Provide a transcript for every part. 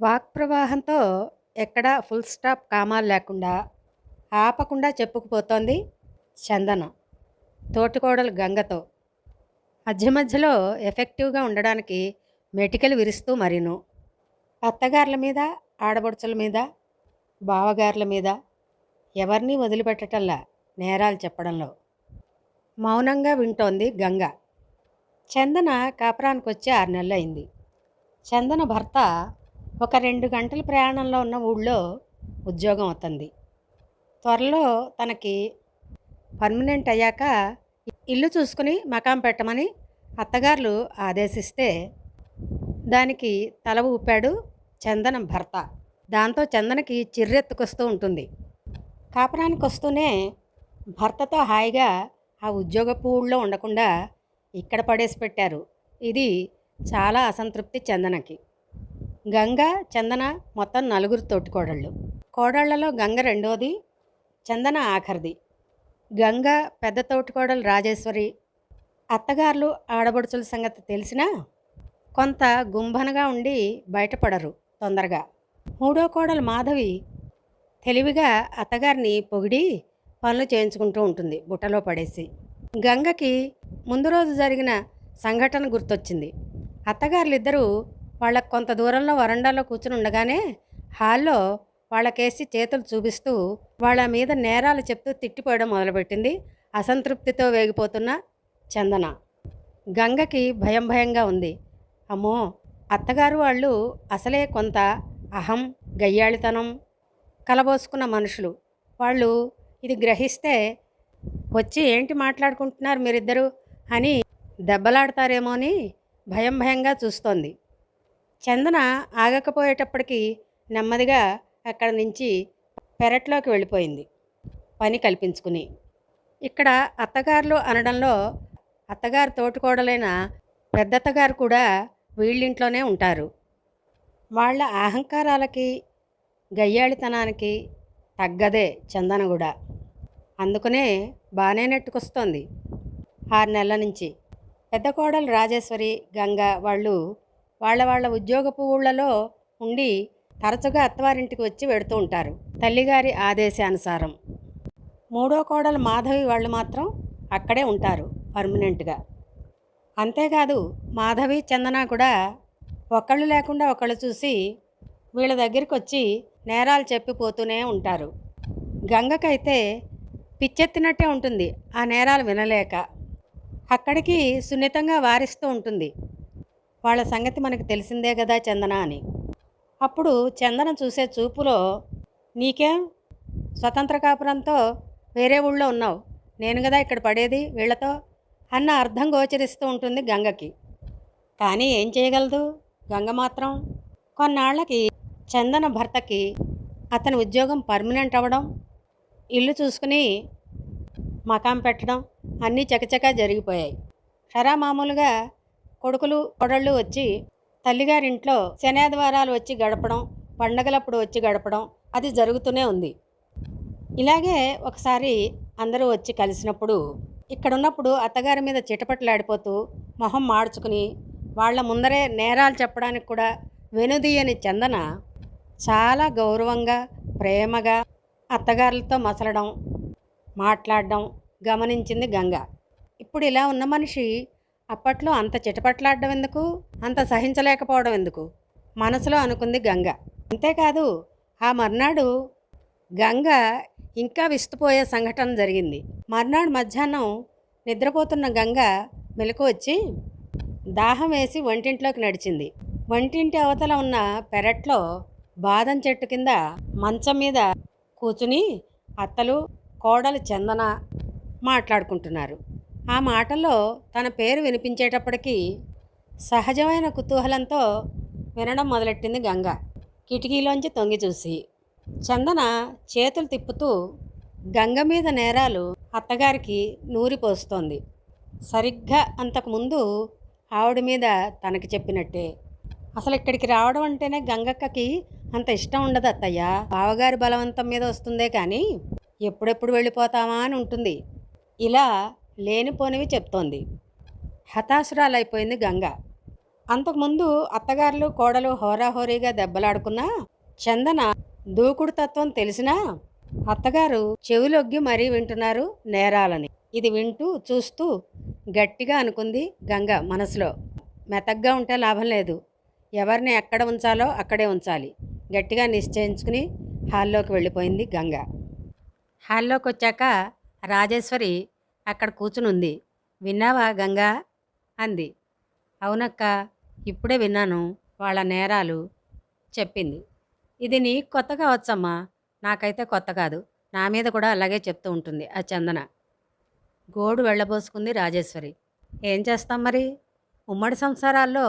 Walk ప్రవాహంతో ఎక్కడా full stop కామాలు లేకుండా ఆపకుండా చెప్పుకుపోతోంది చందన తోటికోడలు గంగతో. మధ్య మధ్యలో ఎఫెక్టివ్గా ఉండడానికి మెటికలు విరుస్తూ మరీను అత్తగార్ల మీద, ఆడబడుచుల మీద, బావగార్ల మీద ఎవరినీ వదిలిపెట్టటల్లా నేరాలు చెప్పడంలో. మౌనంగా వింటోంది గంగ. చందన కాపురానికొచ్చి 6 నెలలైంది. చందన భర్త ఒక 2 గంటల ప్రయాణంలో ఉన్న ఊళ్ళో ఉద్యోగం అవుతుంది. త్వరలో తనకి పర్మనెంట్ అయ్యాక ఇల్లు చూసుకుని మకాం పెట్టమని అత్తగారులు ఆదేశిస్తే దానికి తల ఊపాడు చందన భర్త. దాంతో చందనకి చిర్రెత్తుకొస్తూ ఉంటుంది. కాపురానికి వస్తూనే భర్తతో హాయిగా ఆ ఉద్యోగపు ఊళ్ళో ఉండకుండా ఇక్కడ పడేసి పెట్టారు. ఇది చాలా అసంతృప్తి చందనకి. గంగ, చందన మొత్తం 4 తోటికోడళ్ళు. కోడళ్లలో గంగ రెండోది, చందన ఆఖరిది. గంగ పెద్ద తోటికోడలు రాజేశ్వరి. అత్తగారులు, ఆడబడుచుల సంగతి తెలిసినా కొంత గుంభనగా ఉండి బయటపడరు తొందరగా. మూడో కోడలు మాధవి తెలివిగా అత్తగారిని పొగిడి పనులు చేయించుకుంటూ ఉంటుంది బుట్టలో పడేసి. గంగకి ముందు రోజు జరిగిన సంఘటన గుర్తొచ్చింది. అత్తగారులిద్దరూ వాళ్ళకు కొంత దూరంలో వరండాలో కూర్చుని ఉండగానే హాల్లో వాళ్ళకేసి చేతులు చూపిస్తూ వాళ్ళ మీద నేరాలు చెప్తూ తిట్టిపోయడం మొదలుపెట్టింది అసంతృప్తితో వేగిపోతున్న చందన. గంగకి భయంగా ఉంది. అమ్మో, అత్తగారు వాళ్ళు అసలే కొంత అహం, గయ్యాళితనం కలబోసుకున్న మనుషులు. వాళ్ళు ఇది గ్రహిస్తే వచ్చి ఏంటి మాట్లాడుకుంటున్నారు మీరిద్దరూ అని దెబ్బలాడతారేమో అని భయంగా చూస్తోంది. చందన ఆగకపోయేటప్పటికి నెమ్మదిగా అక్కడి నుంచి పెరట్లోకి వెళ్ళిపోయింది పని కల్పించుకుని. ఇక్కడ అత్తగారులు అనడంలో అత్తగారు తోటికోడలైన పెద్దత్తగారు కూడా వీళ్ళింట్లోనే ఉంటారు. వాళ్ళ అహంకారాలకి, గయ్యాళితనానికి తగ్గదే చందన కూడా. అందుకనే బాగానే నెట్టుకొస్తోంది 6 నెలల నుంచి. పెద్ద కోడలు రాజేశ్వరి, గంగ వాళ్ళు వాళ్ళ ఉద్యోగపు ఊళ్ళలో ఉండి తరచుగా అత్తవారింటికి వచ్చి వెడుతూ ఉంటారు తల్లిగారి ఆదేశానుసారం. మూడో కోడలు మాధవి వాళ్ళు మాత్రం అక్కడే ఉంటారు పర్మనెంట్గా. అంతేకాదు మాధవి, చందన కూడా ఒకళ్ళు లేకుండా ఒకళ్ళు చూసి వీళ్ళ దగ్గరికి వచ్చి నేరాలు చెప్పిపోతూనే ఉంటారు. గంగకైతే పిచ్చెత్తినట్టే ఉంటుంది ఆ నేరాలు వినలేక. అక్కడికి సున్నితంగా వారిస్తూ ఉంటుంది, వాళ్ళ సంగతి మనకు తెలిసిందే కదా చందన అని. అప్పుడు చందన చూసే చూపులో నీకేం, స్వతంత్ర కాపురంతో వేరే ఊళ్ళో ఉన్నావు, నేను కదా ఇక్కడ పడేది వీళ్లతో అన్న అర్థం గోచరిస్తూ ఉంటుంది గంగకి. కానీ ఏం చేయగలదు గంగ మాత్రం. కొన్నాళ్లకి చందన భర్తకి అతని ఉద్యోగం పర్మనెంట్ అవ్వడం, ఇల్లు చూసుకుని మకాం పెట్టడం అన్నీ చకచకా జరిగిపోయాయి. మామూలుగా కొడుకులు కోడళ్ళు వచ్చి తల్లిగారింట్లో శనాదివారాలు వచ్చి గడపడం, పండగలప్పుడు వచ్చి గడపడం అది జరుగుతూనే ఉంది. ఇలాగే ఒకసారి అందరూ వచ్చి కలిసినప్పుడు ఇక్కడున్నప్పుడు అత్తగారి మీద చిటపట్లాడిపోతూ మొహం మార్చుకుని వాళ్ళ ముందరే నేరాలు చెప్పడానికి కూడా వెనుదీయని చందన చాలా గౌరవంగా, ప్రేమగా అత్తగారులతో మసలడం, మాట్లాడడం గమనించింది గంగ. ఇప్పుడు ఇలా ఉన్న మనిషి అప్పట్లో అంత చిటపట్లాడడం ఎందుకు, అంత సహించలేకపోవడం ఎందుకు మనసులో అనుకుంది గంగ. అంతేకాదు ఆ మర్నాడు గంగ ఇంకా విస్తుపోయే సంఘటన జరిగింది. మర్నాడు మధ్యాహ్నం నిద్రపోతున్న గంగ మెలకు వచ్చి దాహం వేసి వంటింట్లోకి నడిచింది. వంటింటి అవతల ఉన్న పెరట్లో బాదం చెట్టు కింద మంచం మీద కూర్చుని అత్తలు, కోడలు చందన మాట్లాడుకుంటున్నారు. ఆ మాటల్లో తన పేరు వినిపించేటప్పటికీ సహజమైన కుతూహలంతో వినడం మొదలెట్టింది గంగ. కిటికీలోంచి తొంగి చూసి చందన చేతులు తిప్పుతూ గంగ మీద నేరాలు అత్తగారికి నూరిపోస్తోంది. సరిగ్గా అంతకుముందు ఆవిడ మీద తనకి చెప్పినట్టే. అసలు ఇక్కడికి రావడం అంటేనే గంగక్కకి అంత ఇష్టం ఉండదు అత్తయ్య, బావగారి బలవంతం మీద వస్తుందే కానీ ఎప్పుడెప్పుడు వెళ్ళిపోతామా అని ఉంటుంది. ఇలా లేనిపోనివి చెప్తోంది. హతాశురాలైపోయింది గంగ. అంతకుముందు అత్తగారులు కోడలు హోరాహోరీగా దెబ్బలాడుకున్నా చందన దూకుడు తత్వం తెలిసినా అత్తగారు చెవులొగ్గి మరీ వింటున్నారు నేరాలని. ఇది వింటూ చూస్తూ గట్టిగా అనుకుంది గంగ మనసులో. మెతగ్గా ఉంటే లాభం లేదు, ఎవరిని ఎక్కడ ఉంచాలో అక్కడే ఉంచాలి. గట్టిగా నిశ్చయించుకుని హాల్లోకి వెళ్ళిపోయింది గంగ. హాల్లోకి వచ్చాక రాజేశ్వరి అక్కడ కూర్చునుంది. విన్నావా గంగా అంది. అవునక్క, ఇప్పుడే విన్నాను వాళ్ళ నేరాలు చెప్పింది. ఇది నీకు కొత్త కావచ్చమ్మా, నాకైతే కొత్త కాదు. నా మీద కూడా అలాగే చెప్తూ ఉంటుంది ఆ చందన. గోడు వెళ్ళబోసుకుంది రాజేశ్వరి. ఏం చేస్తాం మరి, ఉమ్మడి సంసారాల్లో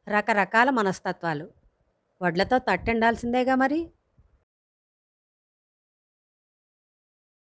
రకరకాల మనస్తత్వాలు. వడ్లతో తట్టిండాల్సిందేగా మరి.